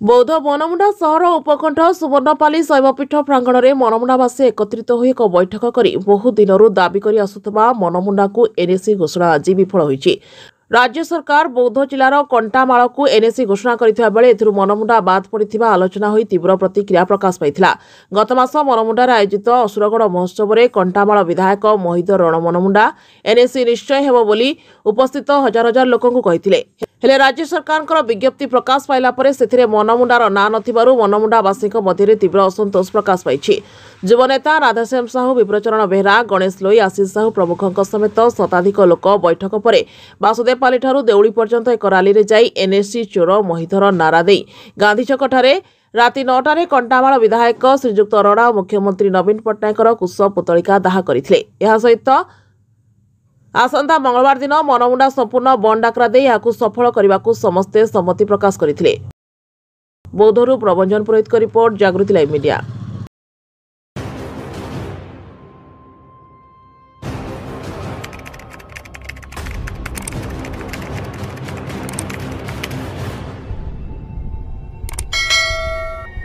बौद्ध मनमुंडा सहर उपकंठ सुवर्णपाली शैवपीठ प्रांगण में मनमुंडावासी एकत्रित हो एक बैठक कर बहु दिन दाबी कर आसुवा मनमुंडा को एनएसी घोषणा आज विफल होईछि। राज्य सरकार बौद्ध जिलार कंटामाल को एनएसी घोषणा करथिबा बेले एथिरु मनमुंडा बाद पड़िथिबा आलोचना होई तीव्र प्रतिक्रिया प्रकाश पाइथिला। गत मास मनमुंडार आयोजित असुरगढ़ महोत्सव में कंटामाल विधायक मोहित रण मनमुंडा एनएसी निश्चय हेबो बोली उपस्थित हजार हजार लोकंकु कहिथिले। हेले राज्य सरकार विज्ञप्ति प्रकाश पाइला परे सेथिरे मनमुंडार ना नथिबारु मनमुंडावासीक मध्यरे तीव्र असंतोष प्रकाश पाइछि। युवनेता राधाश्याम साहू, विप्रचरण बेहरा, गणेश लोई, आशीष साहू प्रमुखों समेत शताधिक लोक बैठक पर बासुदेवपाली ठारू देउली पर्यंत एक रैली रे जाई एनएससी चोर मोहितर नारा देई गांधी छक ठारे राति 9टारे कंटामाल विधायक श्रीजुक्त अरोड़ा और मुख्यमंत्री नवीन पट्टनायकर कुश पुतलिका दाह करथिले। एहा सहित आसंता मंगलवार दिन मनमुंडा संपूर्ण बंद डाकरा दे याकू सफल करने को समस्ते सम्मति प्रकाश करथिले। बौद्धरू प्रभंजन पुरोहित रिपोर्ट, जागृति लाइव मीडिया।